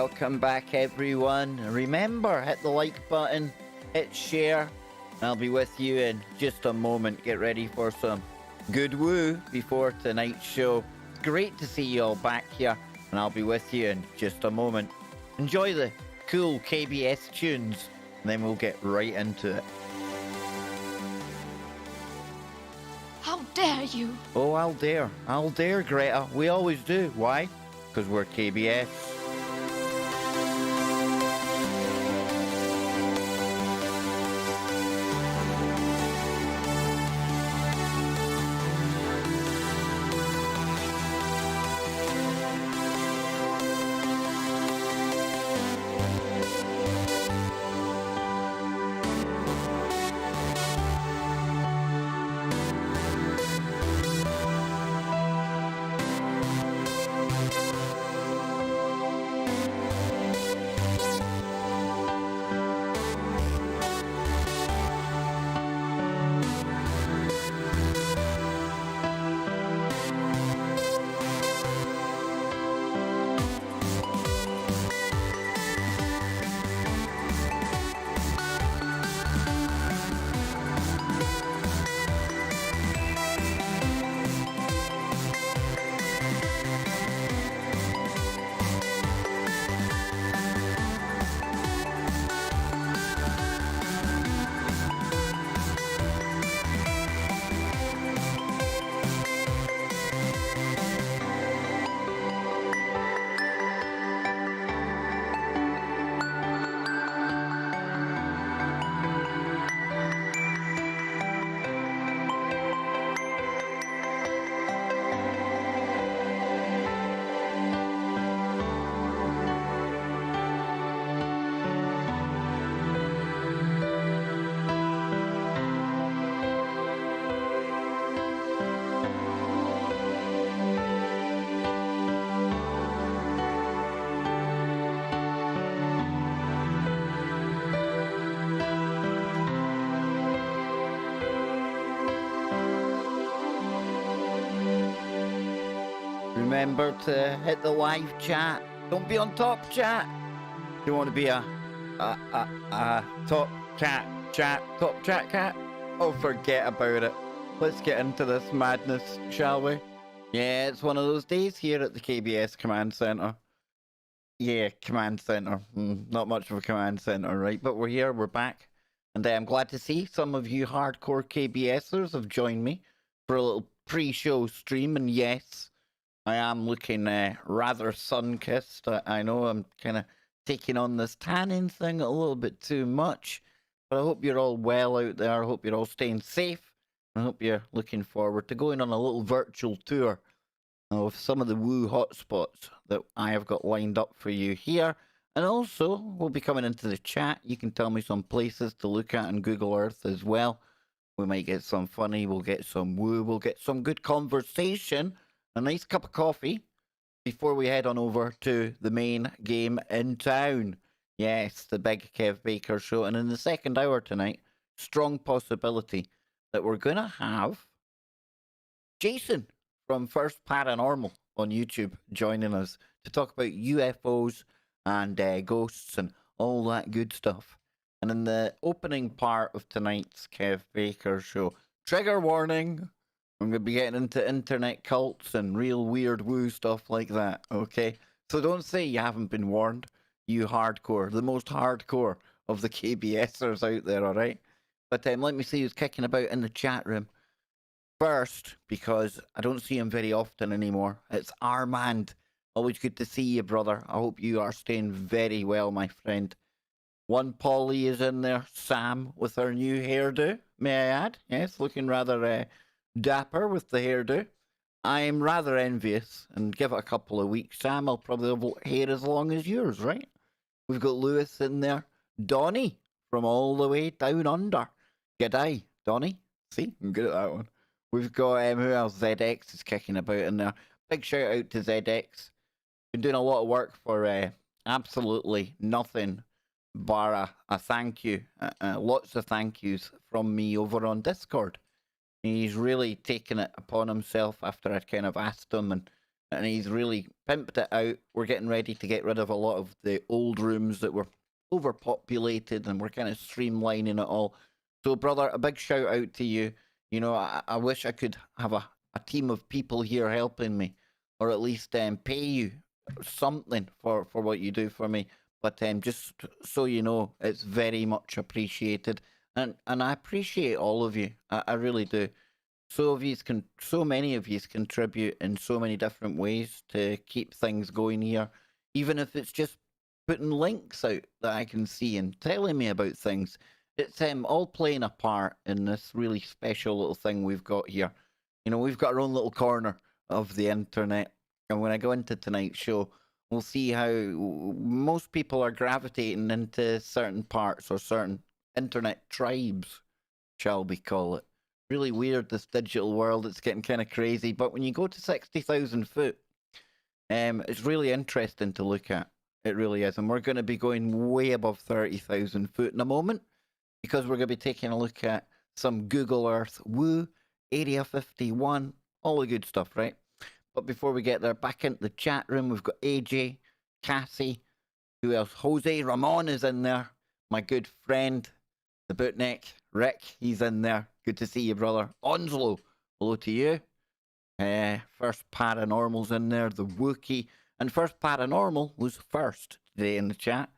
Welcome back, everyone. Remember, hit the like button, hit share. I'll be with you in just a moment. Get ready for some good woo before tonight's show. It's great to see you all back here, and I'll be with you in just a moment. Enjoy the cool KBS tunes, and then we'll get right into it. How dare you? Oh, I'll dare, Greta. We always do. Why? Because we're KBS. Remember to hit the live chat. Don't be on top chat. You want to be a top chat cat? Oh, forget about it. Let's get into this madness, shall we? Yeah, it's one of those days here at the KBS Command Center. Yeah, Command Center. Not much of a command center, right? But we're here, we're back. And I'm glad to see some of you hardcore KBSers have joined me for a little pre-show stream. And yes, I am looking rather sun-kissed. I know I'm kind of taking on this tanning thing a little bit too much. But I hope you're all well out there. I hope you're all staying safe. I hope you're looking forward to going on a little virtual tour of some of the woo hotspots that I have got lined up for you here. And also, we'll be coming into the chat. You can tell me some places to look at on Google Earth as well. We might get some funny, we'll get some woo, we'll get some good conversation, a nice cup of coffee before we head on over to the main game in town. Yes, the Big Kev Baker Show. And in the second hour tonight, strong possibility that we're going to have Jason from First Paranormal on YouTube joining us to talk about UFOs and ghosts and all that good stuff. And in the opening part of tonight's Kev Baker Show, trigger warning, I'm going to be getting into internet cults and real weird woo stuff like that, okay? So don't say you haven't been warned, you hardcore, the most hardcore of the KBSers out there, all right? But let me see who's kicking about in the chat room. First, because I don't see him very often anymore, it's Armand. Always good to see you, brother. I hope you are staying very well, my friend. One Polly is in there, Sam, with her new hairdo, may I add? Yes, looking rather dapper with the hairdo. I'm rather envious, and give it a couple of weeks, Sam, I'll probably have hair as long as yours, right? We've got Lewis in there. Donnie, from all the way down under. G'day, Donnie. See, I'm good at that one. We've got, who else? ZX is kicking about in there. Big shout out to ZX. Been doing a lot of work for absolutely nothing bar a thank you. Lots of thank yous from me over on Discord. He's really taken it upon himself after I'd kind of asked him and and he's really pimped it out. We're getting ready to get rid of a lot of the old rooms that were overpopulated, and we're kind of streamlining it all. So, brother, a big shout out to you. You know, I wish I could have a team of people here helping me, or at least pay you something for what you do for me. But just so you know, it's very much appreciated, and I appreciate all of you. I really do. So many of you contribute in so many different ways to keep things going here, even if it's just putting links out that I can see and telling me about things. It's all playing a part in this really special little thing we've got here. You know, we've got our own little corner of the internet, and when I go into tonight's show, we'll see how most people are gravitating into certain parts or certain internet tribes, shall we call it. Really weird, this digital world. It's getting kind of crazy. But when you go to 60,000 foot, it's really interesting to look at. It really is. And we're going to be going way above 30,000 foot in a moment, because we're going to be taking a look at some Google Earth, woo, Area 51, all the good stuff, right? But before we get there, back into the chat room, we've got AJ, Cassie, who else? Jose Ramon is in there. My good friend, the bootneck, Rick, he's in there. Good to see you, brother. Onslow, hello to you. First Paranormal's in there, the Wookie. And First Paranormal was first today in the chat.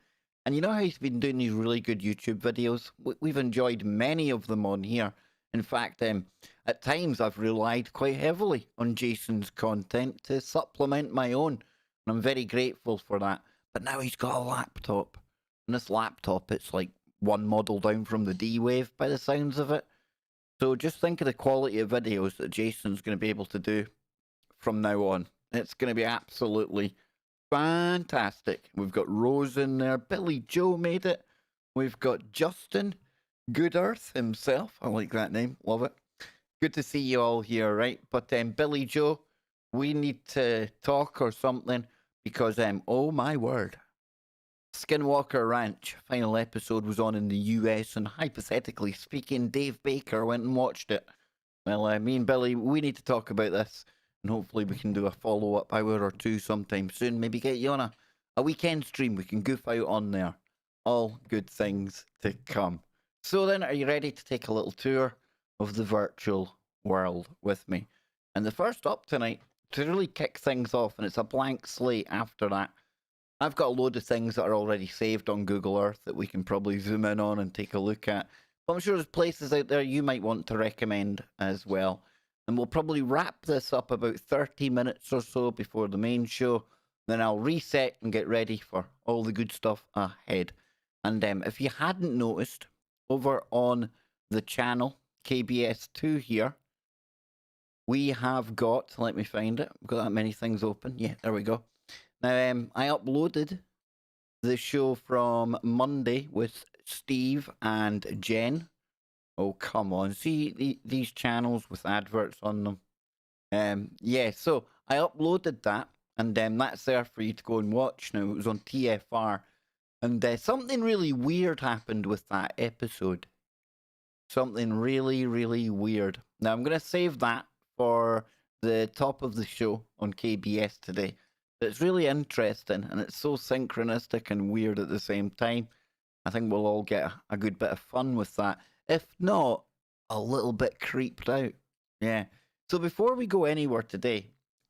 And you know how he's been doing these really good YouTube videos? We've enjoyed many of them on here. In fact, at times I've relied quite heavily on Jason's content to supplement my own. And I'm very grateful for that. But now he's got a laptop. And this laptop, it's like one model down from the D-Wave by the sounds of it. So just think of the quality of videos that Jason's going to be able to do from now on. It's going to be absolutely fantastic. We've got Rose in there. Billy Joe made it. We've got Justin Good Earth himself. I like that name. Love it. Good to see you all here, right? But Billy Joe, we need to talk or something, because oh my word, Skinwalker Ranch final episode was on in the US, and hypothetically speaking, Dave Baker went and watched it. Well, me and Billy, we need to talk about this, and hopefully we can do a follow-up hour or two sometime soon. Maybe get you on a weekend stream. We can goof out on there. All good things to come. So then, are you ready to take a little tour of the virtual world with me? And the first up tonight, to really kick things off, and it's a blank slate after that, I've got a load of things that are already saved on Google Earth that we can probably zoom in on and take a look at. But I'm sure there's places out there you might want to recommend as well. And we'll probably wrap this up about 30 minutes or so before the main show. Then I'll reset and get ready for all the good stuff ahead. And if you hadn't noticed, over on the channel, KBS2 here, we have got, let me find it, I've got that many things open. Yeah, there we go. Now, I uploaded the show from Monday with Steve and Jen. Oh, come on. See these channels with adverts on them? Yeah, so I uploaded that, and that's there for you to go and watch now. It was on TFR, and something really weird happened with that episode. Something really, really weird. Now, I'm going to save that for the top of the show on KBS today. It's really interesting, and it's so synchronistic and weird at the same time. I think we'll all get a good bit of fun with that. If not, a little bit creeped out. Yeah. So before we go anywhere today,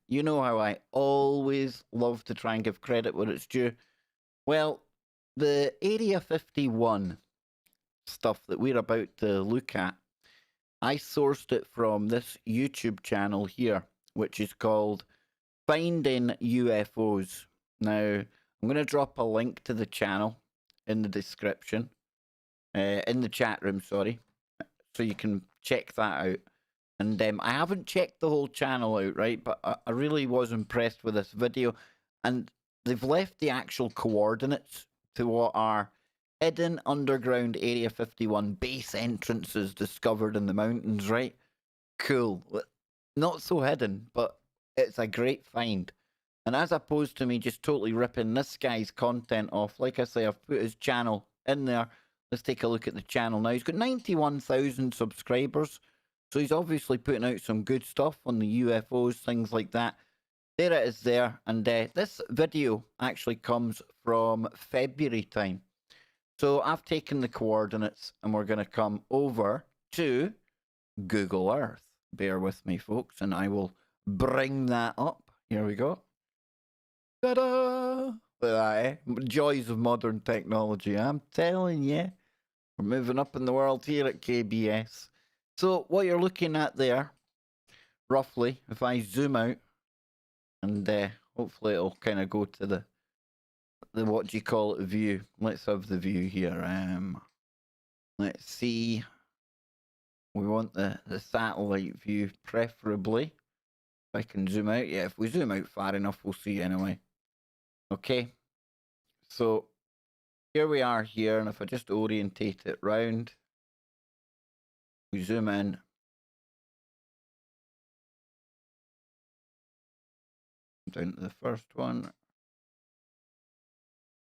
you know how I always love to try and give credit where it's due. Well, the Area 51 stuff that we're about to look at, I sourced it from this YouTube channel here, which is called Finding UFOs. Now, I'm going to drop a link to the channel in the description, in the chat room, sorry, so you can check that out. And I haven't checked the whole channel out, right, but I really was impressed with this video. And they've left the actual coordinates to what are hidden underground Area 51 base entrances discovered in the mountains, right? Cool. Not so hidden, but it's a great find. And as opposed to me just totally ripping this guy's content off, like I say, I've put his channel in there. Let's take a look at the channel now. He's got 91,000 subscribers, so he's obviously putting out some good stuff on the UFOs, things like that. there it is there. And this video actually comes from February time. So I've taken the coordinates and we're going to come over to Google Earth. Bear with me, folks, and I will bring that up. Here we go. Ta-da! Look at that, eh? Joys of modern technology. I'm telling you. We're moving up in the world here at KBS. So what you're looking at there, roughly, if I zoom out, and hopefully it'll kind of go to the what do you call it, view. Let's have the view here. Let's see. We want the satellite view, preferably. If I can zoom out. Yeah, if we zoom out far enough, we'll see anyway. Okay. So here we are here, and if I just orientate it round, we zoom in. Down to the first one.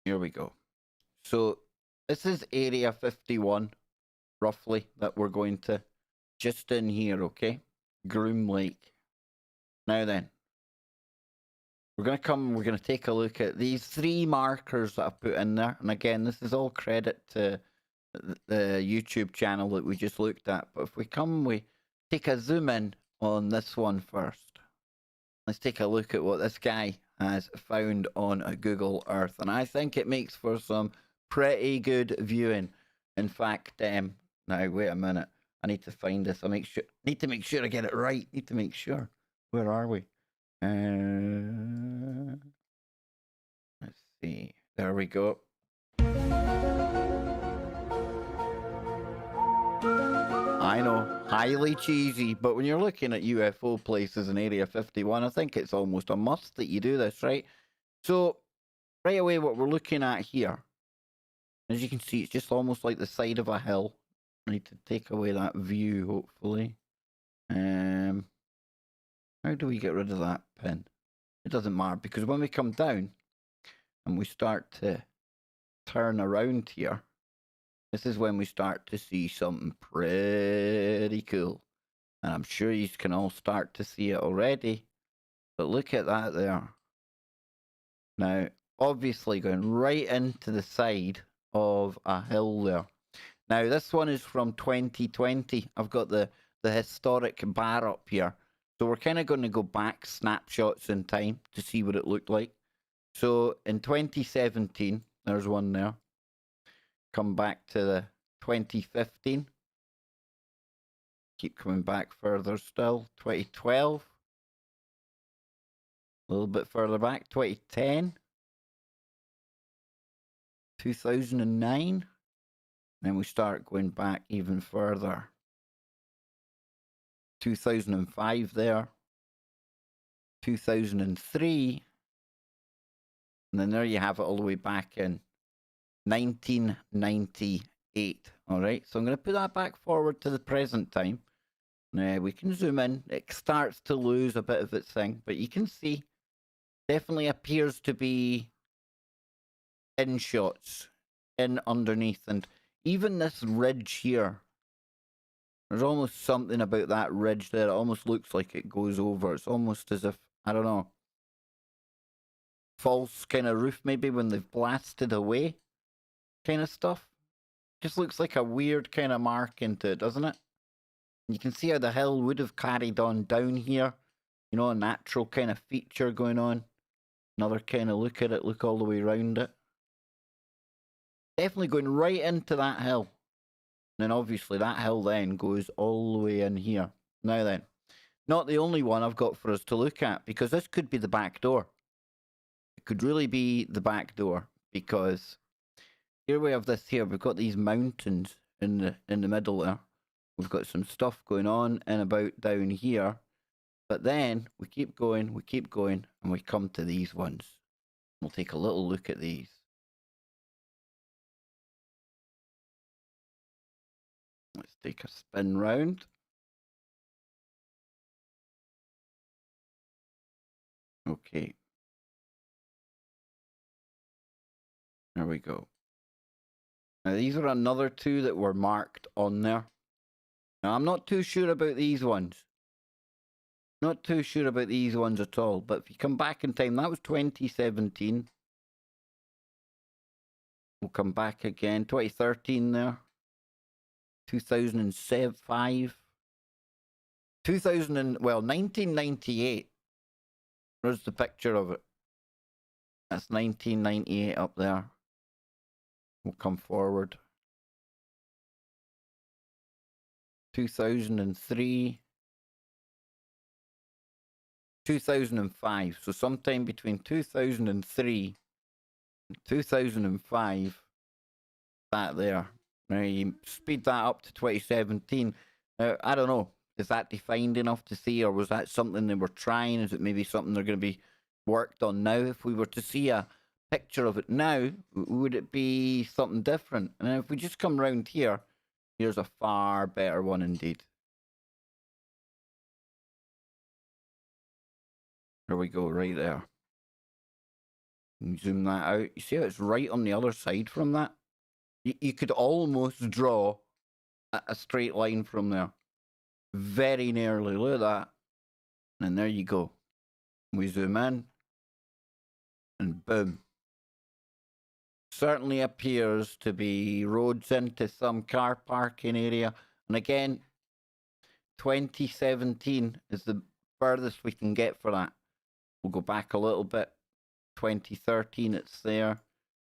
Here we go. So this is Area 51, roughly, that we're going to just in here, okay? Groom Lake. Now then, we're going to come, we're going to take a look at these 3 markers that I put in there. And again, this is all credit to the YouTube channel that we just looked at. But if we come, we take a zoom in on this one first. Let's take a look at what this guy has found on Google Earth. And I think it makes for some pretty good viewing. In fact, now wait a minute. I need to find this. Need to make sure I get it right. Need to make sure. Where are we? Let's see. There we go. I know, highly cheesy, but when you're looking at UFO places in Area 51, I think it's almost a must that you do this, right? So, right away, what we're looking at here, as you can see, it's just almost like the side of a hill. I need to take away that view, hopefully. How do we get rid of that pin? It doesn't matter, because when we come down and we start to turn around here, this is when we start to see something pretty cool. And I'm sure you can all start to see it already. But look at that there. Now, obviously going right into the side of a hill there. Now, this one is from 2020. I've got the historic bar up here. So we're kind of going to go back snapshots in time to see what it looked like. So in 2017, there's one there. Come back to the 2015. Keep coming back further still. 2012. A little bit further back. 2010. 2009. Then we start going back even further. 2005 there. 2003. And then there you have it all the way back in 1998. All right, so I'm going to put that back forward to the present time. Now we can zoom in. It starts to lose a bit of its thing, but you can see definitely appears to be in shots, in underneath, and even this ridge here. There's almost something about that ridge there. It almost looks like it goes over. It's almost as if, I don't know, false kind of roof maybe when they've blasted away kind of stuff. Just looks like a weird kind of mark into it, doesn't it? You can see how the hill would have carried on down here. You know, a natural kind of feature going on. Another kind of look at it, look all the way around it. Definitely going right into that hill. And then obviously that hill then goes all the way in here. Now then, not the only one I've got for us to look at, because this could be the back door. It could really be the back door, because here we have this here. We've got these mountains in the middle there. We've got some stuff going on and about down here. But then we keep going, and we come to these ones. We'll take a little look at these. Let's take a spin round. Okay. There we go. Now these are another 2 that were marked on there. Now I'm not too sure about these ones. Not too sure about these ones at all, but if you come back in time, that was 2017. We'll come back again. 2013 there. 2005. 1998. There's the picture of it. That's 1998 up there. We'll come forward. 2003. 2005. So sometime between 2003 and 2005, that there. Now you speed that up to 2017. I don't know. Is that defined enough to see, or was that something they were trying? Is it maybe something they're going to be worked on now? If we were to see a picture of it now, would it be something different? And if we just come round here, here's a far better one indeed. There we go, right there. Zoom that out. You see how it's right on the other side from that? You could almost draw a straight line from there. Very nearly. Look at that. And there you go. We zoom in. And boom. Certainly appears to be roads into some car parking area. And again, 2017 is the furthest we can get for that. We'll go back a little bit. 2013, it's there.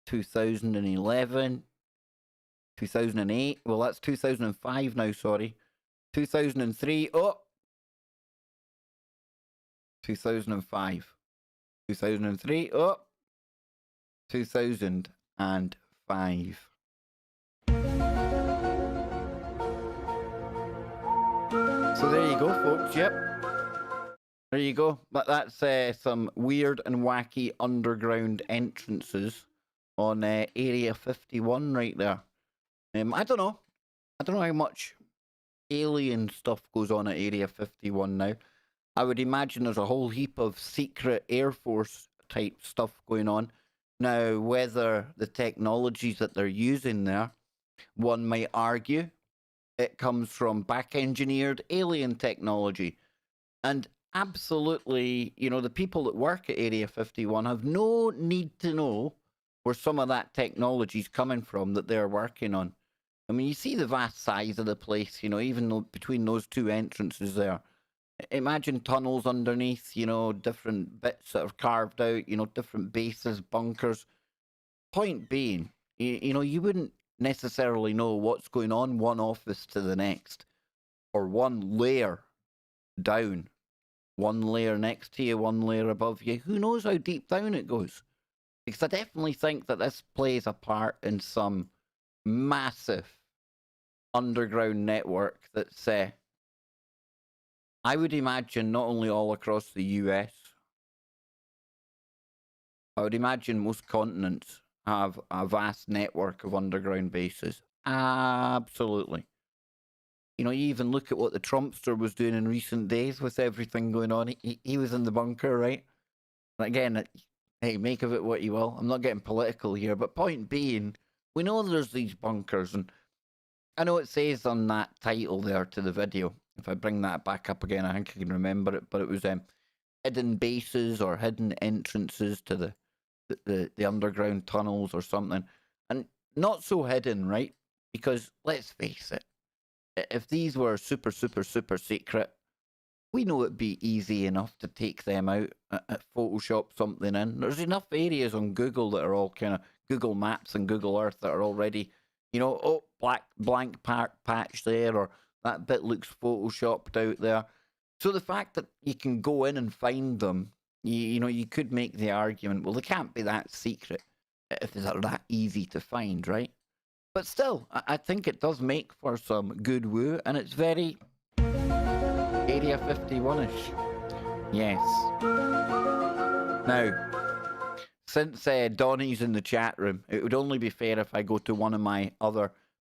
2011. 2008. Well, that's 2005 now, sorry. 2003. Oh! 2005. 2003. Oh! 2005. So there you go, folks. Yep. There you go. But that's some weird and wacky underground entrances on Area 51 right there. I don't know. I don't know how much alien stuff goes on at Area 51 now. I would imagine there's a whole heap of secret Air Force type stuff going on. Now, whether the technologies that they're using there, one might argue, it comes from back-engineered alien technology. And absolutely, you know, the people that work at Area 51 have no need to know where some of that technology's coming from that they're working on. I mean, you see the vast size of the place, you know, even though between those two entrances there. Imagine tunnels underneath, you know, different bits that are carved out, you know, different bases, bunkers. Point being, you know, you wouldn't necessarily know what's going on one office to the next, or one layer down, one layer next to you, one layer above you. Who knows how deep down it goes? Because I definitely think that this plays a part in some massive underground network that's, I would imagine, not only all across the US, I would imagine most continents have a vast network of underground bases. Absolutely. You know, you even look at what the Trumpster was doing in recent days with everything going on. He was in the bunker, right? And again, hey, make of it what you will. I'm not getting political here, but point being, we know there's these bunkers, and I know it says on that title there to the video, if I bring that back up again, I think I can remember it, but it was hidden bases or hidden entrances to the underground tunnels or something. And not so hidden, right? Because let's face it, if these were super, super, super secret, we know it'd be easy enough to take them out, Photoshop something in. There's enough areas on Google that are all kind of Google Maps and Google Earth that are already, you know, oh, blank patch there, or that bit looks Photoshopped out there. So the fact that you can go in and find them, you know, you could make the argument, well, they can't be that secret if they're that easy to find, right? But still, I think it does make for some good woo, and it's very Area 51-ish. Yes. Now, since Donnie's in the chat room, it would only be fair if I go to one of my other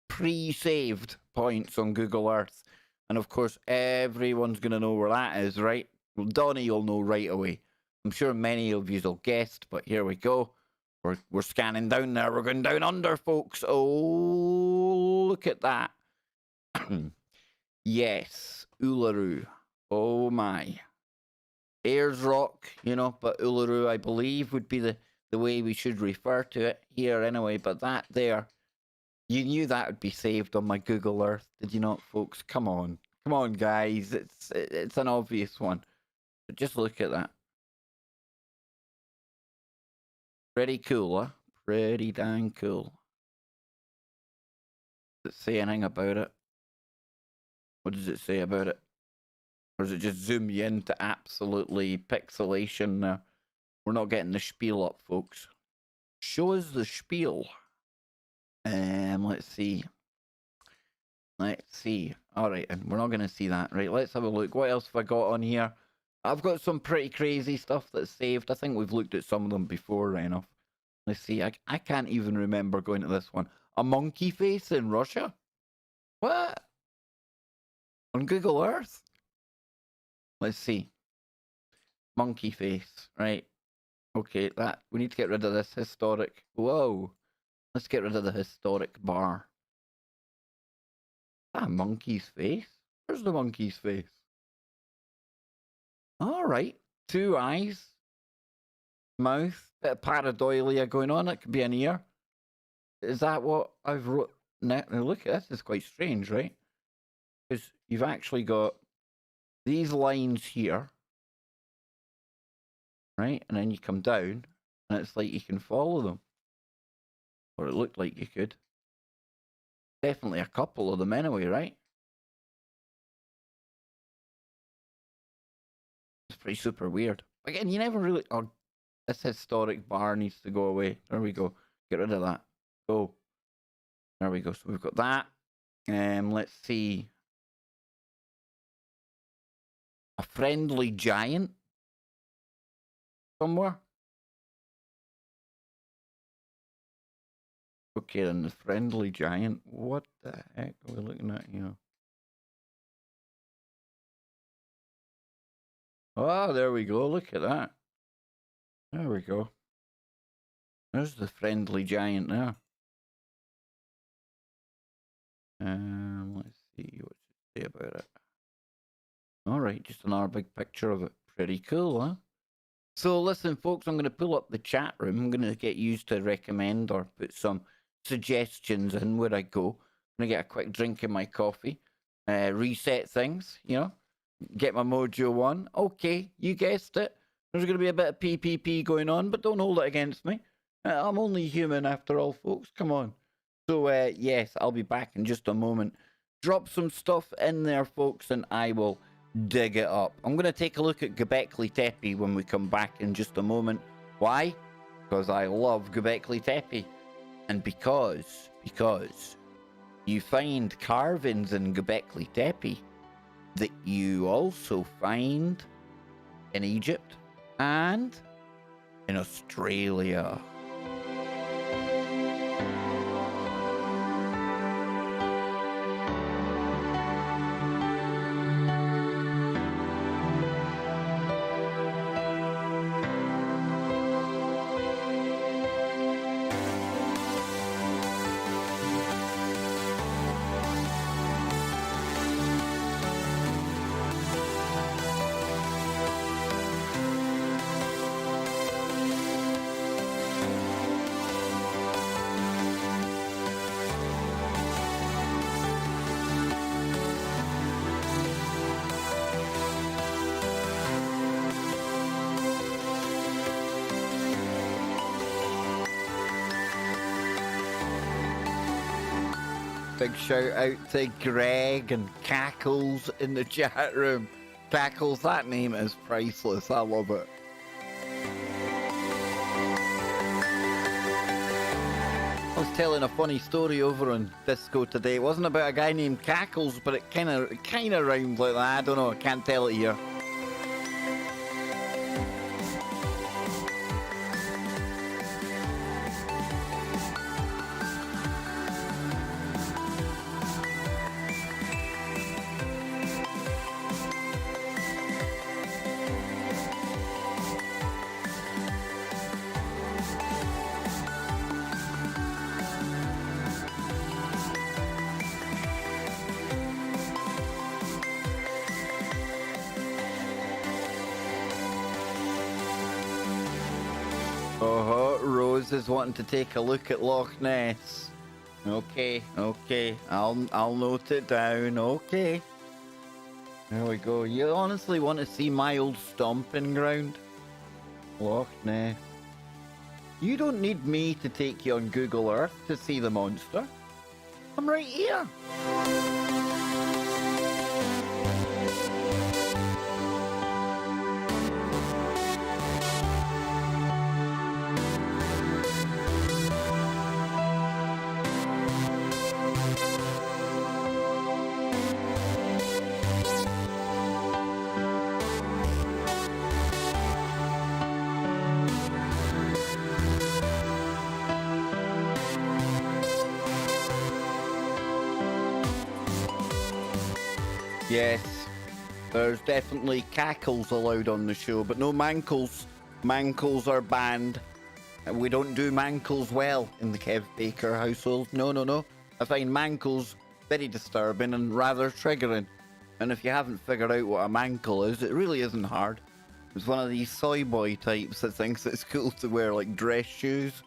pre-saved points on Google Earth. And of course, everyone's going to know where that is, right? Well, Donnie will know right away. I'm sure many of you will guessed, but here we go. We're scanning down there. We're going down under, folks. Oh, look at that. Yes, Uluru. Oh my. Ayers Rock, you know, but Uluru, I believe, would be the way we should refer to it here anyway. But that there, you knew that would be saved on my Google Earth, did you not, folks? Come on. Come on, guys. It's an obvious one. But just look at that. Pretty cool, huh? Pretty dang cool. Does it say anything about it? What does it say about it? Or does it just zoom you into absolutely pixelation? We're not getting the spiel up, folks. Show us the spiel. Let's see. Let's see. All right, and we're not going to see that. Right, let's have a look. What else have I got on here? I've got some pretty crazy stuff that's saved. I think we've looked at some of them before, right enough. Let's see. I can't even remember going to this one. A monkey face in Russia? What? On Google Earth? Let's see. Monkey face, right? Okay, we need to get rid of this historic. Whoa. Let's get rid of the historic bar. A monkey's face? Where's the monkey's face? All right. 2 eyes. Mouth. Bit of pareidolia going on. It could be an ear. Is that what I've wrote? Now look at this. It's quite strange, right? Because you've actually got these lines here. Right? And then you come down. And it's like you can follow them. Or it looked like you could. Definitely a couple of them anyway, right? It's pretty super weird. Again, you never really... Oh, this historic bar needs to go away. There we go. Get rid of that. Go. There we go. So we've got that. Let's see. A friendly giant. Somewhere. Okay, then the friendly giant. What the heck are we looking at here? Oh, there we go. Look at that. There we go. There's the friendly giant there. Let's see what to say about it. All right, just another big picture of it. Pretty cool, huh? So listen, folks, I'm going to pull up the chat room. I'm going to get used to recommend or put some suggestions in where I go. I'm going to get a quick drink of my coffee, reset things, you know, get my mojo on. Okay, you guessed it. There's going to be a bit of PPP going on, but don't hold it against me. I'm only human after all, folks. Come on. So, yes, I'll be back in just a moment. Drop some stuff in there, folks, and I will dig it up. I'm going to take a look at Göbekli Tepe when we come back in just a moment. Why? Because I love Göbekli Tepe. And because you find carvings in Göbekli Tepe that you also find in Egypt and in Australia. Big shout out to Greg and Cackles in the chat room. Cackles, that name is priceless. I love it. I was telling a funny story over on Disco today. It wasn't about a guy named Cackles, but it kind of rhymed like that. I don't know. I can't tell it here. Rose is wanting to take a look at Loch Ness. Okay, I'll note it down. Okay. There we go. You honestly want to see my old stomping ground? Loch Ness. You don't need me to take you on Google Earth to see the monster. I'm right here. Yes, there's definitely cackles allowed on the show, but no mankles. Mankles are banned. We don't do mankles well in the Kev Baker household. No. I find mankles very disturbing and rather triggering. And if you haven't figured out what a mankle is, it really isn't hard. It's one of these soy boy types that thinks it's cool to wear like dress shoes,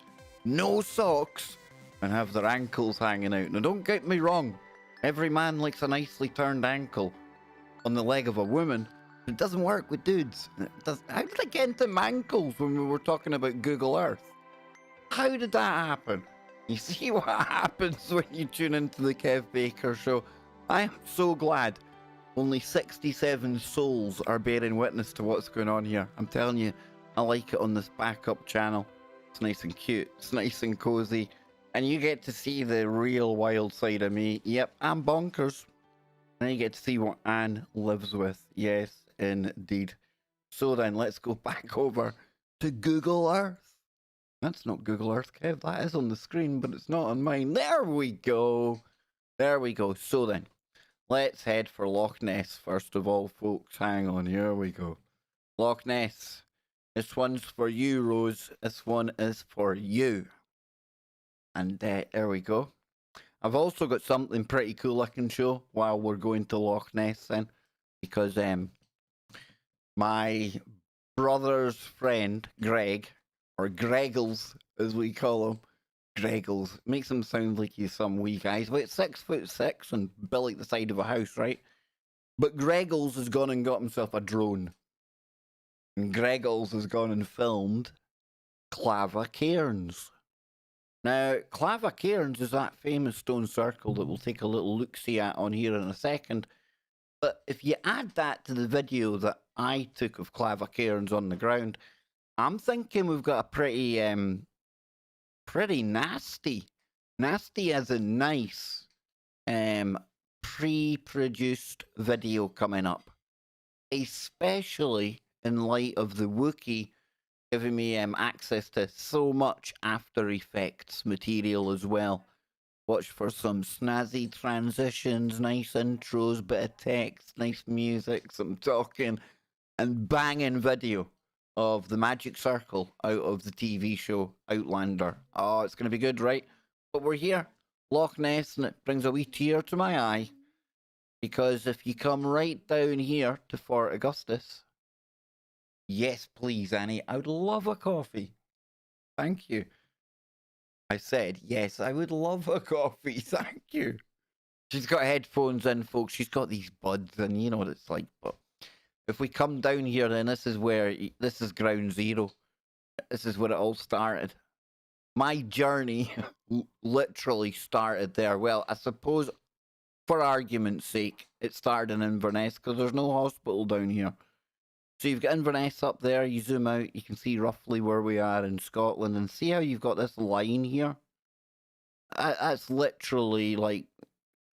no socks, and have their ankles hanging out. Now don't get me wrong. Every man likes a nicely turned ankle on the leg of a woman. It doesn't work with dudes. How did I get into mankles when we were talking about Google Earth? How did that happen? You see what happens when you tune into the Kev Baker show. I am so glad only 67 souls are bearing witness to what's going on here. I'm telling you, I like it on this backup channel. It's nice and cute. It's nice and cozy. And you get to see the real wild side of me. Yep, I'm bonkers. And you get to see what Anne lives with. Yes, indeed. So then, let's go back over to Google Earth. That's not Google Earth, Kev. That is on the screen, but it's not on mine. There we go. There we go. So then, let's head for Loch Ness first of all, folks. Hang on, here we go. Loch Ness. This one's for you, Rose. This one is for you. And there we go. I've also got something pretty cool I can show while we're going to Loch Ness then. Because my brother's friend, Greg, or Greggles as we call him, Greggles, makes him sound like he's some wee guy. He's about 6'6" and built like the side of a house, right? But Greggles has gone and got himself a drone. And Greggles has gone and filmed Clava Cairns. Now, Clava Cairns is that famous stone circle that we'll take a little look-see at on here in a second. But if you add that to the video that I took of Clava Cairns on the ground, I'm thinking we've got a pretty nasty as in nice, pre-produced video coming up. Especially in light of the Wookiee giving me access to so much After Effects material as well. Watch for some snazzy transitions, nice intros, bit of text, nice music, some talking, and banging video of the magic circle out of the TV show Outlander. Oh, it's going to be good, right? But we're here, Loch Ness, and it brings a wee tear to my eye. Because if you come right down here to Fort Augustus, yes, please, Annie. I would love a coffee. Thank you. I said, yes, I would love a coffee. Thank you. She's got headphones in, folks. She's got these buds, and you know what it's like. But if we come down here, then this is ground zero. This is where it all started. My journey literally started there. Well, I suppose, for argument's sake, it started in Inverness, because there's no hospital down here. So you've got Inverness up there, you zoom out, you can see roughly where we are in Scotland, and see how you've got this line here? That's literally like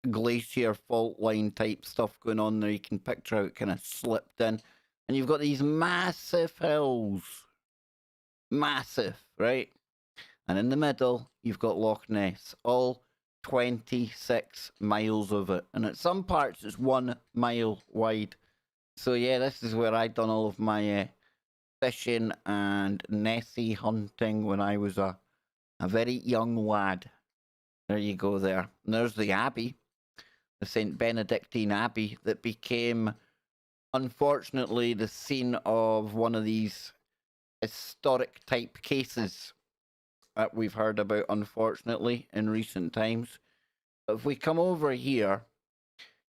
glacier fault line type stuff going on there. You can picture how it kind of slipped in. And you've got these massive hills. Massive, right? And in the middle, you've got Loch Ness. All 26 miles of it. And at some parts, it's 1 mile wide. So yeah, this is where I'd done all of my fishing and Nessie hunting when I was a very young lad. There you go there. And there's the Abbey, the St. Benedictine Abbey, that became, unfortunately, the scene of one of these historic type cases that we've heard about, unfortunately, in recent times. But if we come over here,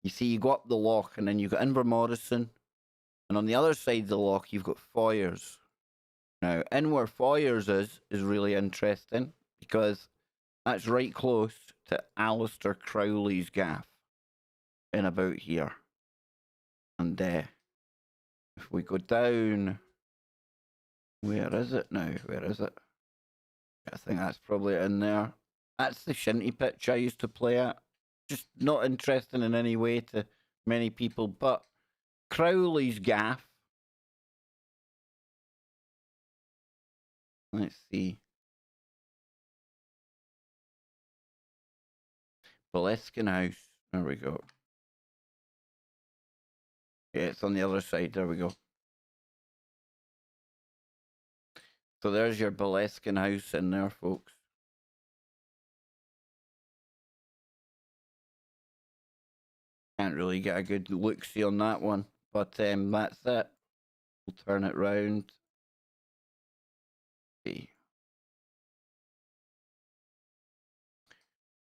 you see you go up the loch, and then you've got Invermorrison, and on the other side of the loch, you've got Foyers. Now, in where Foyers is really interesting, because that's right close to Alistair Crowley's gaff, in about here. And if we go down, where is it now? Where is it? I think that's probably in there. That's the shinty pitch I used to play at. Just not interesting in any way to many people, but Crowley's gaff. Let's see. Boleskine House. There we go. Yeah, it's on the other side. There we go. So there's your Boleskine House in there, folks. Can't really get a good look-see on that one, but that's it. We'll turn it round. See.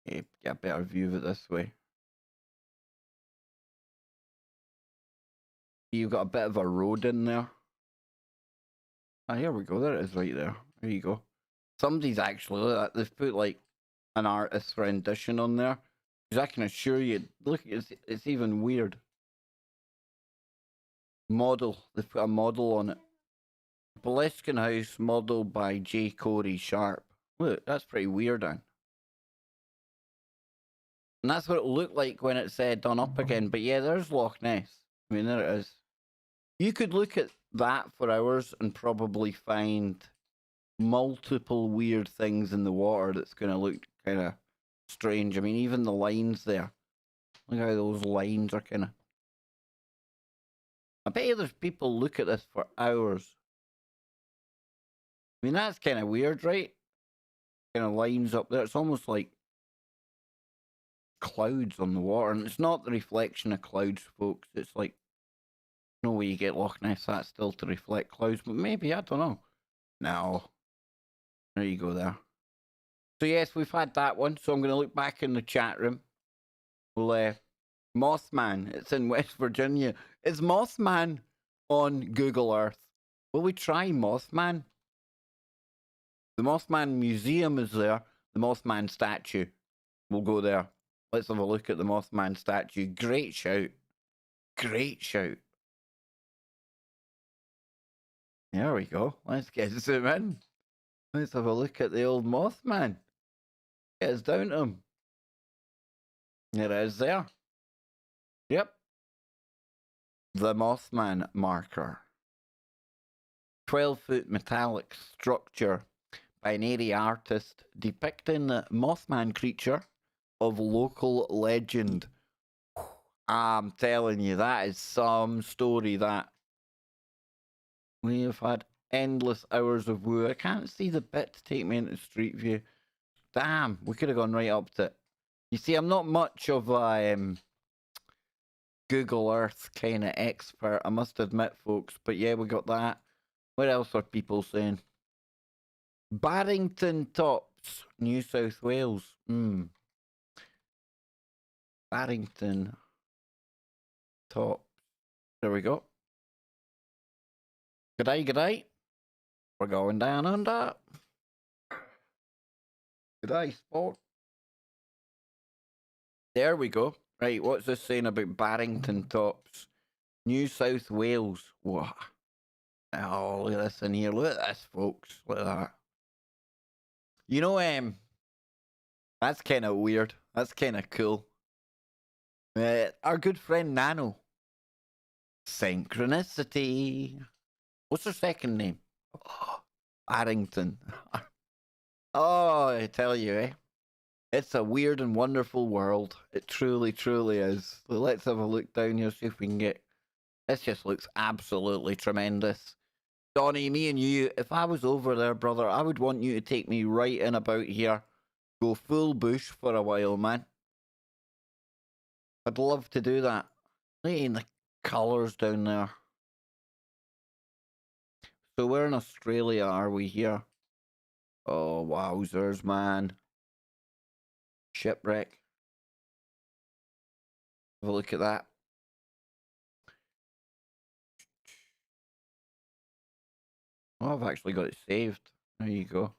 Yeah, get a better view of it this way. You've got a bit of a road in there. Ah, here we go. There it is right there. There you go. Somebody's actually, look at that. They've put like an artist's rendition on there. Because I can assure you, look, it's even weird. Model. They've put a model on it. Boleskine House, model by J. Corey Sharp. Look, that's pretty weird, Anne. And that's what it looked like when it's done up again. But yeah, there's Loch Ness. I mean, there it is. You could look at that for hours and probably find multiple weird things in the water that's going to look kind of strange. I mean, even the lines there. Look how those lines are kind of... I bet you there's people look at this for hours. I mean, that's kind of weird, right? Kind of lines up there. It's almost like clouds on the water. And it's not the reflection of clouds, folks. It's like, no way you get Loch Ness that still to reflect clouds. But maybe, I don't know. No. There you go there. So yes, we've had that one. So I'm going to look back in the chat room. We'll, Mothman. It's in West Virginia. Is Mothman on Google Earth? Will we try Mothman? The Mothman Museum is there. The Mothman statue. We'll go there. Let's have a look at the Mothman statue. Great shout. Great shout. There we go. Let's get zoom in. Let's have a look at the old Mothman. Get us down to him. There it is there. Yep. The Mothman marker. 12-foot metallic structure by an area artist depicting the Mothman creature of local legend. I'm telling you, that is some story, that. We have had endless hours of woo. I can't see the bit to take me into Street View. Damn, we could have gone right up to it. You see, I'm not much of a Google Earth kind of expert, I must admit, folks. But yeah, we got that. What else are people saying? Barrington Tops, New South Wales. Barrington Tops. There we go. G'day, g'day. We're going down under. G'day, sport. There we go. Right, what's this saying about Barrington Tops? New South Wales. Whoa. Oh, look at this in here. Look at this, folks. Look at that. You know, that's kind of weird. That's kind of cool. Our good friend Nano. Synchronicity. What's her second name? Oh, Barrington. Oh, I tell you, it's a weird and wonderful world. It truly, truly is. So let's have a look down here, see if we can get... This just looks absolutely tremendous. Donnie, me and you, if I was over there, brother, I would want you to take me right in about here. Go full bush for a while, man. I'd love to do that. Look at the colours down there. So where in Australia are we here? Oh, wowzers, man. Shipwreck. Have a look at that. Oh, I've actually got it saved. There you go.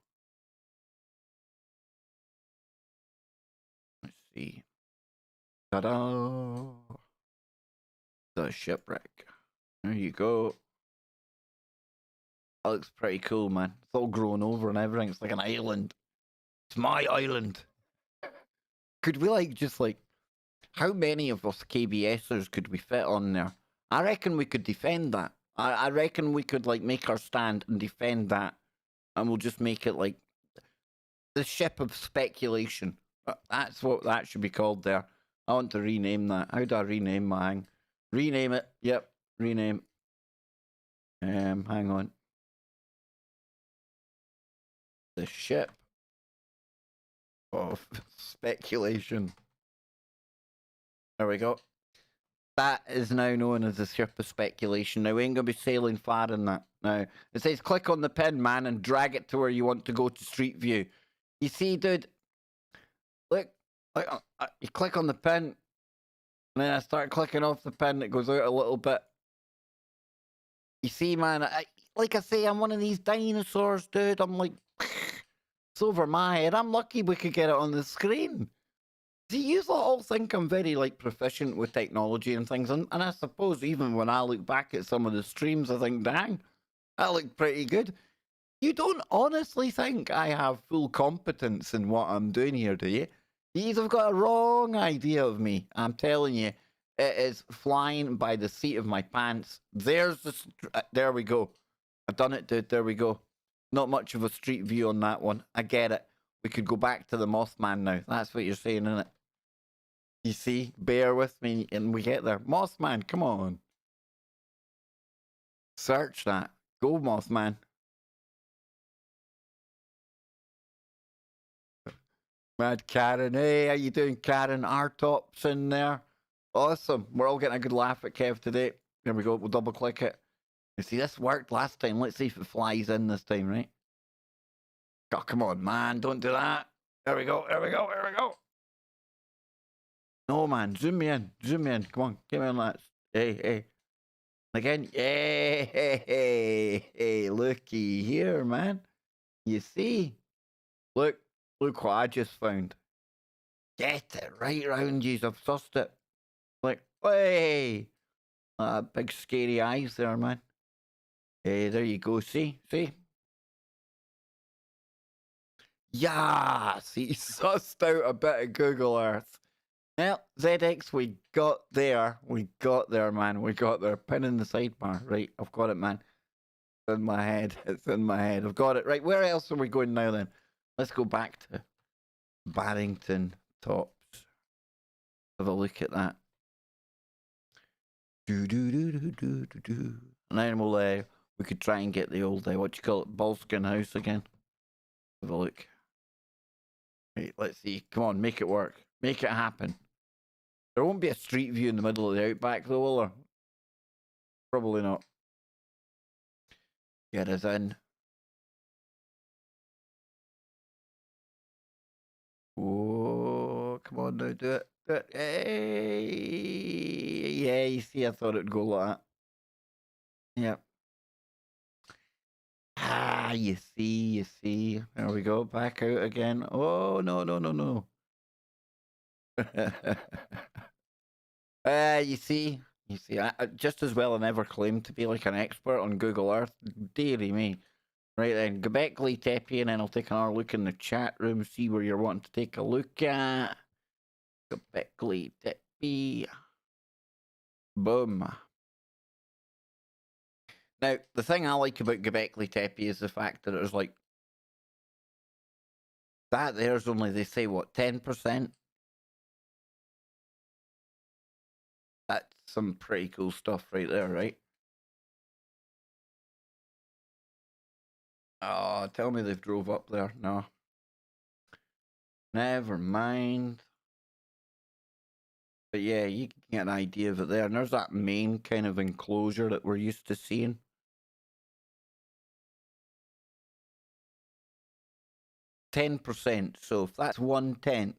Let's see. Ta-da! The shipwreck. There you go. That looks pretty cool, man. It's all grown over and everything. It's like an island. It's my island. Could we just how many of us KBSers could we fit on there? I reckon we could defend that. I reckon we could make our stand and defend that, and we'll just make it like the ship of speculation. That's what that should be called there. I want to rename that. How do I rename my hang? Rename it. Yep, rename. Hang on. The ship of speculation. There we go. That is now known as the ship of speculation. Now, we ain't going to be sailing far in that. Now, it says click on the pin, man, and drag it to where you want to go to Street View. You see, dude, look, you click on the pin, and then I start clicking off the pin, it goes out a little bit. You see, man, like I say, I'm one of these dinosaurs, dude. I'm like, it's over my head. I'm lucky we could get it on the screen. See, you all think I'm very proficient with technology and things, and I suppose even when I look back at some of the streams, I think, dang, I look pretty good. You don't honestly think I have full competence in what I'm doing here, do you? You've got a wrong idea of me. I'm telling you, it is flying by the seat of my pants. There we go. I've done it, dude. There we go. Not much of a street view on that one. I get it. We could go back to the Mothman now. That's what you're saying, isn't it? You see? Bear with me and we get there. Mothman, come on. Search that. Go, Mothman. Mad Karen. Hey, how you doing, Karen? R-Top's in there. Awesome. We're all getting a good laugh at Kev today. There we go. We'll double click it. You see, this worked last time. Let's see if it flies in this time, right? Oh, come on, man. Don't do that. There we go. There we go. There we go. No, man. Zoom me in. Zoom me in. Come on. Get me on that. Hey, hey. Again. Hey, hey, hey. Hey, looky here, man. You see? Look. Look what I just found. Get it right round you. I've sussed it. Like, hey. Big scary eyes there, man. Hey, there you go. See? See? Yeah, see, sussed out a bit of Google Earth. Well, ZX, we got there. We got there, man. We got there. Pin in the sidebar. Right, I've got it, man. It's in my head. It's in my head. I've got it. Right, where else are we going now, then? Let's go back to Barrington Tops. Have a look at that. Do. And then we could try and get the old, what you call it, Balskin House again. Have a look. Right, let's see. Come on, make it work. Make it happen. There won't be a street view in the middle of the outback, though, will there? Probably not. Get us in. Oh, come on now, do it. Do it. Hey! Yeah, you see, I thought it'd go like that. Yep. Ah, you see. There we go. Back out again. Oh, no. You see, I just as well I never claimed to be like an expert on Google Earth. Deary me. Right then, Göbekli Tepe, and then I'll take another look in the chat room, see where you're wanting to take a look at. Göbekli Tepe. Boom. Now, the thing I like about Göbekli Tepe is the fact that there's that there's only, they say, what, 10%? That's some pretty cool stuff right there, right? Oh, tell me they've drove up there. No. Never mind. But yeah, you can get an idea of it there. And there's that main kind of enclosure that we're used to seeing. 10%. So if that's 1/10,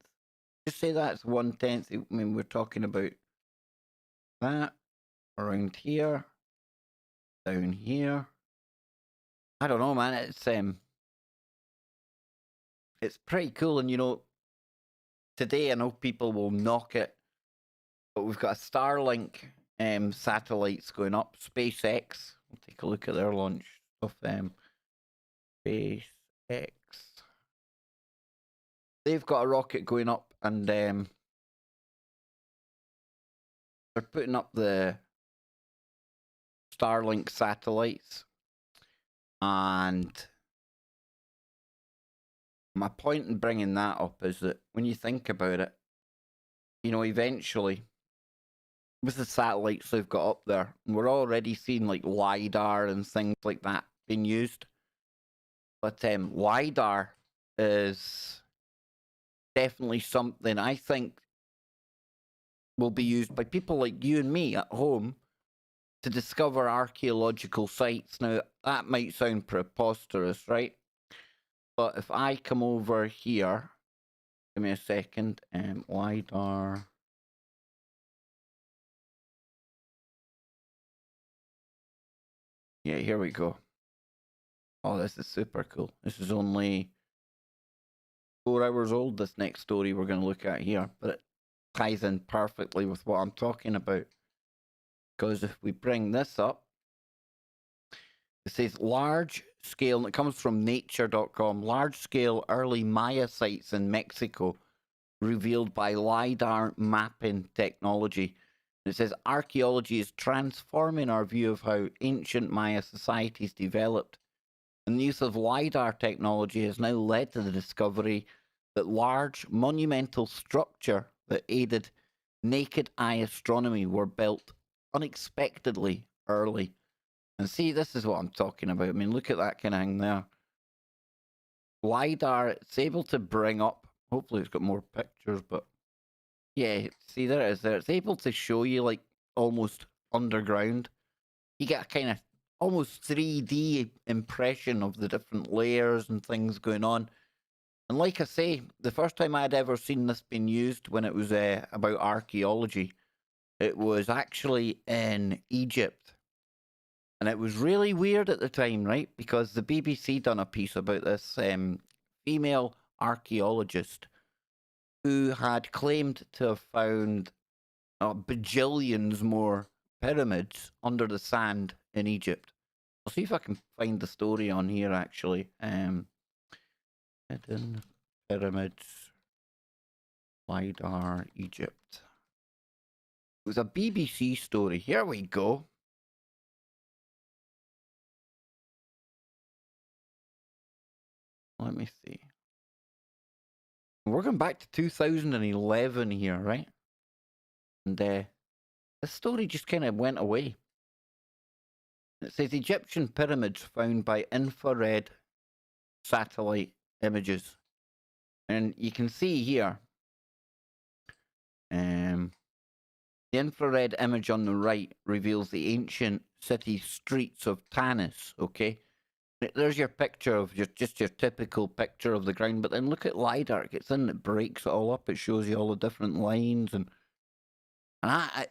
just say that's 1/10. I mean, we're talking about that around here, down here. I don't know, man. It's pretty cool. And you know, today I know people will knock it, but we've got a Starlink satellites going up. SpaceX. We'll take a look at their launch of SpaceX. They've got a rocket going up, and they're putting up the Starlink satellites. And my point in bringing that up is that when you think about it, you know, eventually, with the satellites they've got up there, we're already seeing like LiDAR and things like that being used. But LiDAR is definitely something I think will be used by people like you and me at home to discover archaeological sites. Now, that might sound preposterous, right? But if I come over here, give me a second, LiDAR. Yeah, here we go. Oh, this is super cool. This is only 4 hours old, this next story we're going to look at here, but it ties in perfectly with what I'm talking about. Because if we bring this up, it says large scale, and it comes from nature.com, large scale early Maya sites in Mexico revealed by LiDAR mapping technology. And it says archaeology is transforming our view of how ancient Maya societies developed. And the use of LiDAR technology has now led to the discovery that large monumental structure that aided naked eye astronomy were built unexpectedly early. And see, this is what I'm talking about. I mean, look at that kind of thing there. LiDAR, it's able to bring up, hopefully it's got more pictures, but yeah, see, there it is there. It's able to show you like almost underground. You get a kind of almost 3D impression of the different layers and things going on. And like I say, the first time I'd ever seen this being used when it was about archaeology, it was actually in Egypt. And it was really weird at the time, right? Because the BBC done a piece about this female archaeologist who had claimed to have found bajillions more pyramids under the sand in Egypt. I'll see if I can find the story on here, actually. Hidden pyramids, LiDAR, Egypt. It was a BBC story. Here we go. Let me see. We're going back to 2011 here, right? And this story just kind of went away. It says Egyptian pyramids found by infrared satellite images. And you can see here, the infrared image on the right reveals the ancient city streets of Tanis, okay? There's your picture of just your typical picture of the ground, but then look at LiDAR. It gets in, it breaks it all up. It shows you all the different lines, and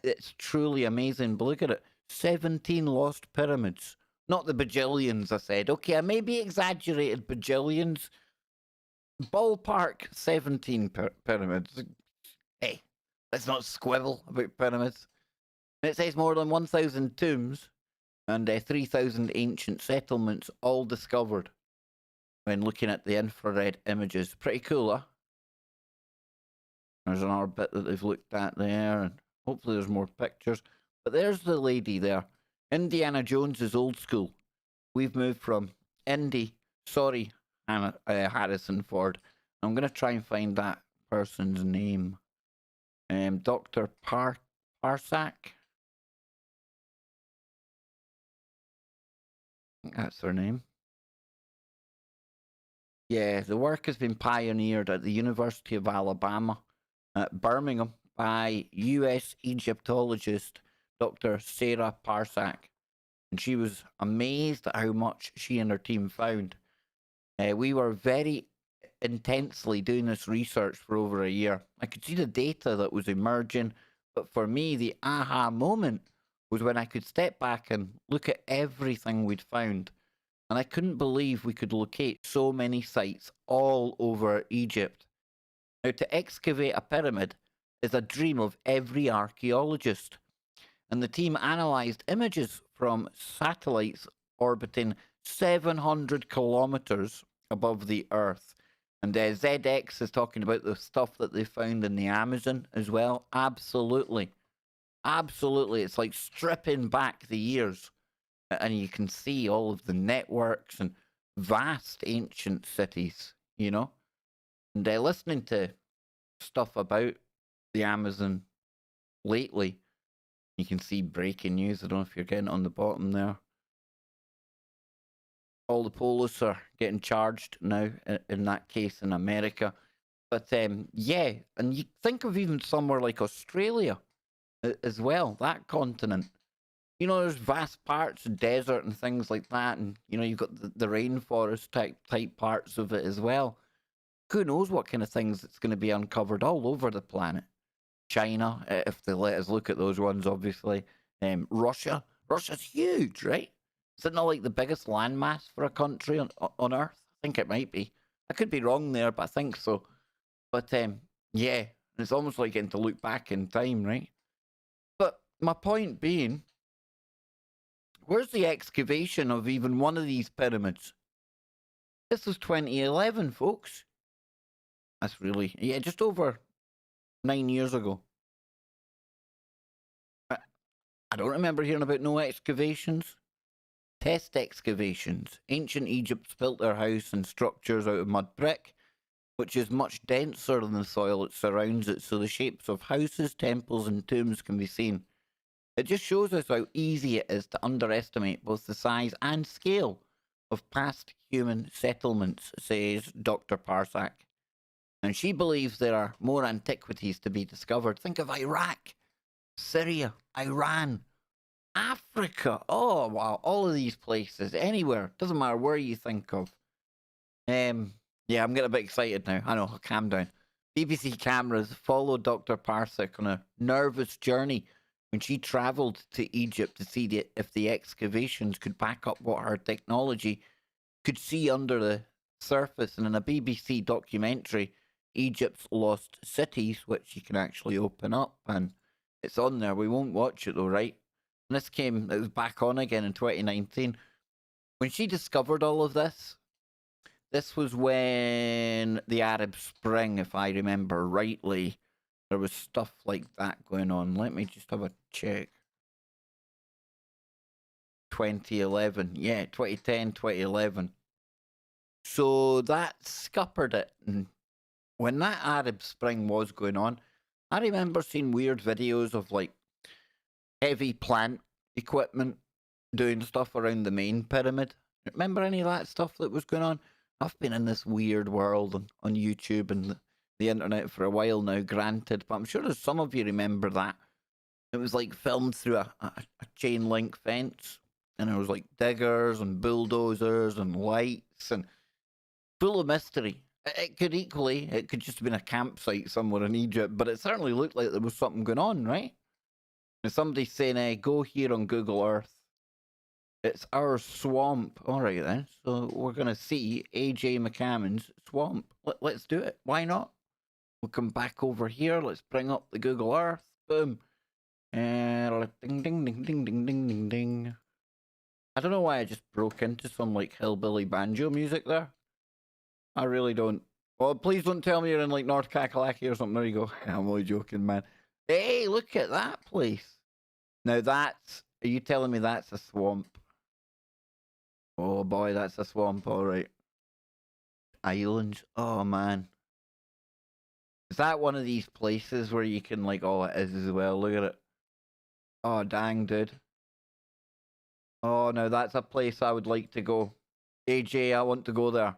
it's truly amazing. But look at it, 17 lost pyramids. Not the bajillions, I said. Okay, I maybe exaggerated bajillions. Ballpark 17 pyramids. Hey, let's not squibble about pyramids. It says more than 1,000 tombs and 3,000 ancient settlements all discovered when looking at the infrared images. Pretty cool, huh? There's another bit that they've looked at there, and hopefully there's more pictures. But there's the lady there. Indiana Jones is old school. We've moved from Indy, sorry, Harrison Ford. I'm going to try and find that person's name. Dr. Parsak. That's her name. Yeah, the work has been pioneered at the University of Alabama at Birmingham by U.S. Egyptologist Dr. Sarah Parsak. And she was amazed at how much she and her team found. We were very intensely doing this research for over a year. I could see the data that was emerging, but for me, the aha moment was when I could step back and look at everything we'd found. And I couldn't believe we could locate so many sites all over Egypt. Now, to excavate a pyramid is a dream of every archaeologist. And the team analysed images from satellites orbiting 700 kilometres above the Earth. And ZX is talking about the stuff that they found in the Amazon as well. Absolutely. Absolutely. It's like stripping back the years. And you can see all of the networks and vast ancient cities, you know? And listening to stuff about the Amazon lately, you can see breaking news. I don't know if you're getting it on the bottom there. All the police are getting charged now in that case in America. But yeah, and you think of even somewhere like Australia as well, that continent. You know, there's vast parts of desert and things like that, and you know, you've got the rainforest type parts of it as well. Who knows what kind of things it's going to be uncovered all over the planet. China, if they let us look at those ones, obviously. Russia's huge, right? Is it not like the biggest landmass for a country on Earth? I think it might be. I could be wrong there, but I think so. But yeah, it's almost like getting to look back in time, right? But my point being, where's the excavation of even one of these pyramids? This was 2011, folks. That's really, yeah, just over 9 years ago. I don't remember hearing about no excavations. Test excavations. Ancient Egypt built their house and structures out of mud brick, which is much denser than the soil that surrounds it, so the shapes of houses, temples, and tombs can be seen. It just shows us how easy it is to underestimate both the size and scale of past human settlements, says Dr. Parsak. And she believes there are more antiquities to be discovered. Think of Iraq, Syria, Iran, Africa. Oh, wow. All of these places, anywhere. Doesn't matter where you think of. Yeah, I'm getting a bit excited now. I know, I'll calm down. BBC cameras followed Dr. Parsak on a nervous journey when she travelled to Egypt to see if the excavations could back up what her technology could see under the surface. And in a BBC documentary, Egypt's Lost Cities, which you can actually open up, and it's on there. We won't watch it though, right? And it was back on again in 2019. When she discovered all of this was when the Arab Spring, if I remember rightly. There was stuff like that going on. Let me just have a check. 2011. Yeah, 2010, 2011. So that scuppered it. And when that Arab Spring was going on, I remember seeing weird videos of like heavy plant equipment doing stuff around the main pyramid. Remember any of that stuff that was going on? I've been in this weird world on YouTube and the internet for a while now, granted, but I'm sure there's some of you remember that. It was like filmed through a chain link fence, and there was like diggers and bulldozers and lights and full of mystery. It could just have been a campsite somewhere in Egypt, but it certainly looked like there was something going on, right? And somebody's saying, go here on Google Earth. It's our swamp. All right, then. So we're going to see AJ McCammon's swamp. Let's do it. Why not? We'll come back over here. Let's bring up the Google Earth. Boom. And ding, ding, ding, ding, ding, ding, ding, ding. I don't know why I just broke into some like hillbilly banjo music there. I really don't. Well, please don't tell me you're in like North Kakalaki or something. There you go. I'm only joking, man. Hey, look at that place. Now are you telling me that's a swamp? Oh boy, that's a swamp, alright. Islands. Oh man. Is that one of these places where you can like, oh it is as well, look at it. Oh dang, dude. Oh no, that's a place I would like to go. AJ, I want to go there.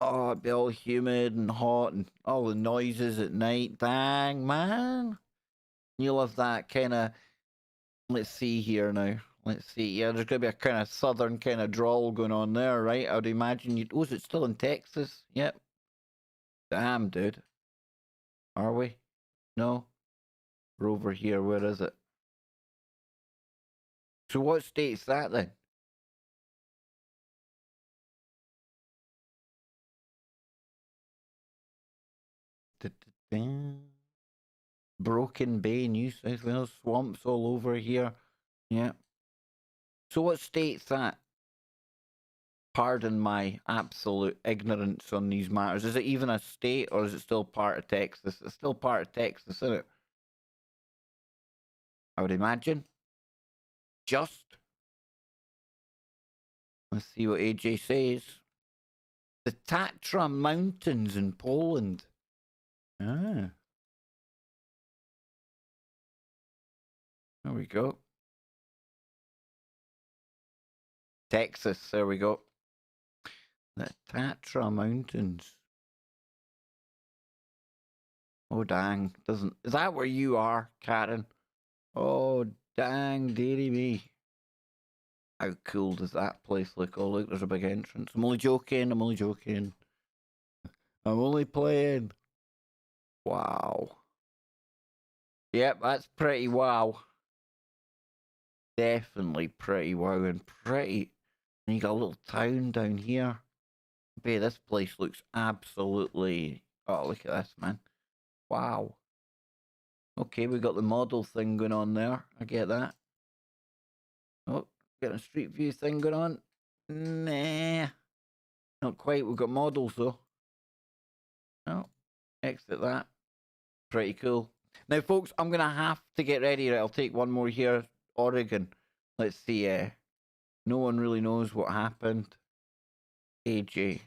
Oh, it'd be all humid and hot and all the noises at night. Dang, man. You'll have that kind of... Let's see here now. Let's see. Yeah, there's going to be a kind of southern kind of drawl going on there, right? I would imagine you'd... Oh, is it still in Texas? Yep. Damn, dude. Are we? No. We're over here. Where is it? So what state's that then? Broken Bay, New South Wales, swamps all over here. Yeah. So what state's that? Pardon my absolute ignorance on these matters. Is it even a state or is it still part of Texas? It's still part of Texas, isn't it? I would imagine. Just. Let's see what AJ says. The Tatra Mountains in Poland. Ah. There we go. Texas, there we go. The Tatra Mountains. Oh dang. Is that where you are, Karen? Oh dang, dearie me. How cool does that place look? Oh look, there's a big entrance. I'm only joking, I'm only playing. Wow. Yep, that's pretty wow. Definitely pretty wow and pretty. And you got a little town down here. Hey, this place looks absolutely. Oh, look at this, man. Wow. Okay, we got the model thing going on there. I get that. Oh, got a street view thing going on. Nah. Not quite. We've got models though. No. Exit that. Pretty cool. Now, folks, I'm going to have to get ready. I'll take one more here. Oregon. Let's see. No one really knows what happened. AJ.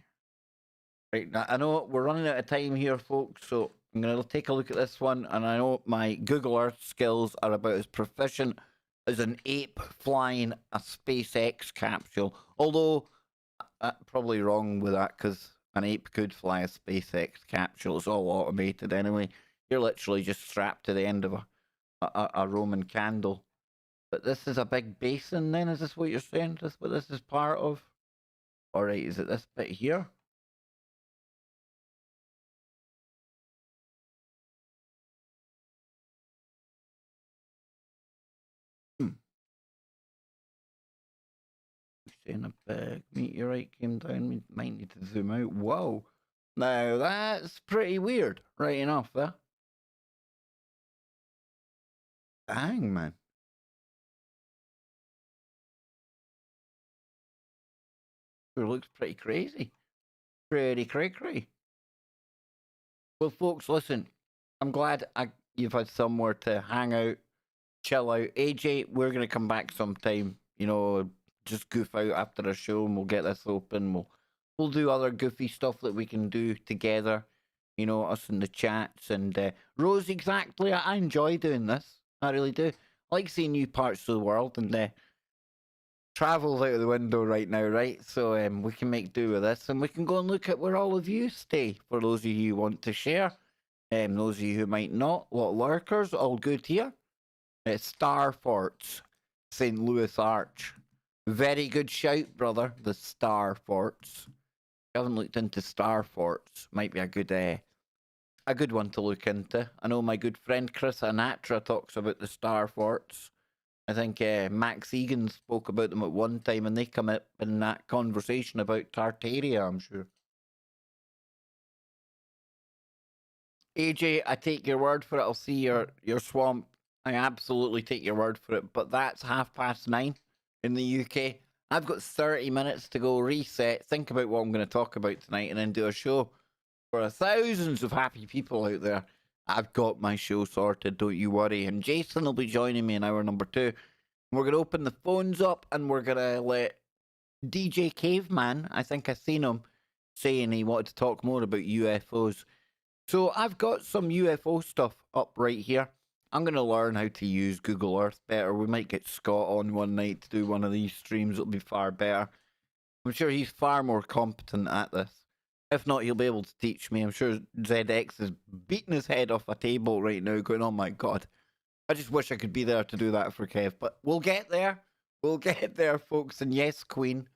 Right, now, I know we're running out of time here, folks, so I'm going to take a look at this one, and I know my Google Earth skills are about as proficient as an ape flying a SpaceX capsule, although probably wrong with that, because an ape could fly a SpaceX capsule. It's all automated anyway. You're literally just strapped to the end of a Roman candle. But this is a big basin then, is this what you're saying? This what this is part of? Alright, is it this bit here? Saying a big meteorite came down. We might need to zoom out. Whoa. Now that's pretty weird. Right enough, there. Dang, man. It looks pretty crazy. Pretty cray. Well, folks, listen. I'm glad you've had somewhere to hang out, chill out. AJ, we're going to come back sometime. You know, just goof out after a show and we'll get this open. We'll do other goofy stuff that we can do together. You know, us in the chats. And Rose, exactly. I enjoy doing this. I really do. I like seeing new parts of the world, and travel's out of the window right now, right? So we can make do with this, and we can go and look at where all of you stay. For those of you who want to share, those of you who might not, lot lurkers, all good here. Star Forts, St. Louis Arch. Very good shout, brother. The Star Forts. I haven't looked into Star Forts. Might be a good one to look into. I know my good friend Chris Anatra talks about the Star Forts. I think Max Egan spoke about them at one time, and they come up in that conversation about Tartaria, I'm sure. AJ, I take your word for it. I'll see your swamp. I absolutely take your word for it. But that's 9:30 in the UK. I've got 30 minutes to go reset, think about what I'm going to talk about tonight, and then do a show for thousands of happy people out there. I've got my show sorted, don't you worry. And Jason will be joining me in hour number 2. We're going to open the phones up, and we're going to let DJ Caveman, I think I seen him, saying he wanted to talk more about UFOs. So I've got some UFO stuff up right here. I'm going to learn how to use Google Earth better. We might get Scott on one night to do one of these streams. It'll be far better. I'm sure he's far more competent at this. If not, he'll be able to teach me. I'm sure ZX is beating his head off a table right now going, oh my God. I just wish I could be there to do that for Kev. But we'll get there. We'll get there, folks. And yes, Queen,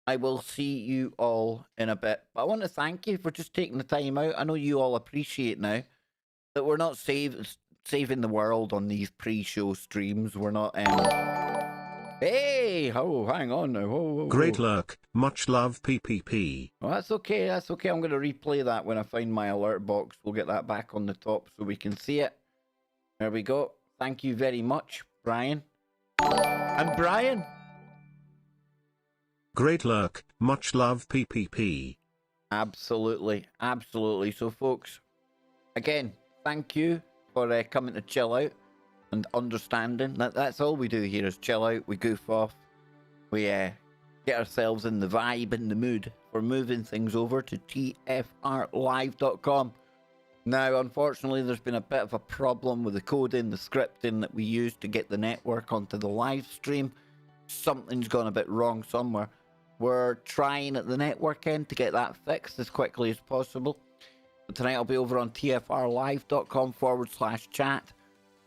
I will see you all in a bit. But I want to thank you for just taking the time out. I know you all appreciate now that we're not saving the world on these pre-show streams. We're not. Hey, oh, hang on now. Whoa. Great luck, much love, PPP. Well, that's okay. That's okay. I'm going to replay that when I find my alert box. We'll get that back on the top so we can see it. There we go. Thank you very much, Brian. And Brian. Great luck, much love, PPP. Absolutely. So, folks, again, thank you for coming to chill out and understanding. That's all we do here is chill out. We goof off. We get ourselves in the vibe, in the mood for moving things over to tfrlive.com. Now, unfortunately, there's been a bit of a problem with the coding, the scripting that we use to get the network onto the live stream. Something's gone a bit wrong somewhere. We're trying at the network end to get that fixed as quickly as possible. But tonight I'll be over on tfrlive.com/chat.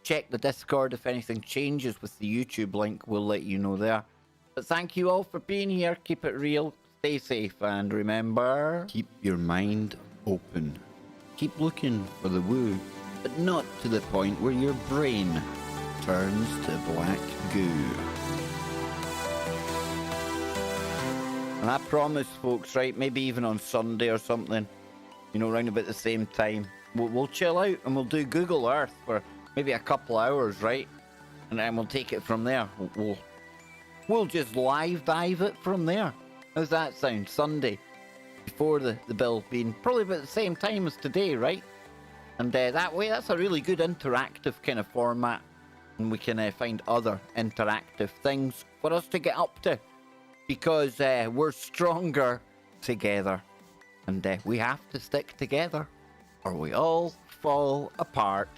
Check the Discord if anything changes with the YouTube link. We'll let you know there. But thank you all for being here. Keep it real. Stay safe. And remember, keep your mind open. Keep looking for the woo, but not to the point where your brain turns to black goo. And I promise, folks, right, maybe even on Sunday or something, you know, around about the same time, we'll chill out and we'll do Google Earth for maybe a couple hours, right? And then we'll take it from there. We'll just live dive it from there. How's that sound? Sunday, before the bill being probably about the same time as today, right? And that way, that's a really good interactive kind of format. And we can find other interactive things for us to get up to. Because we're stronger together. And we have to stick together or we all fall apart.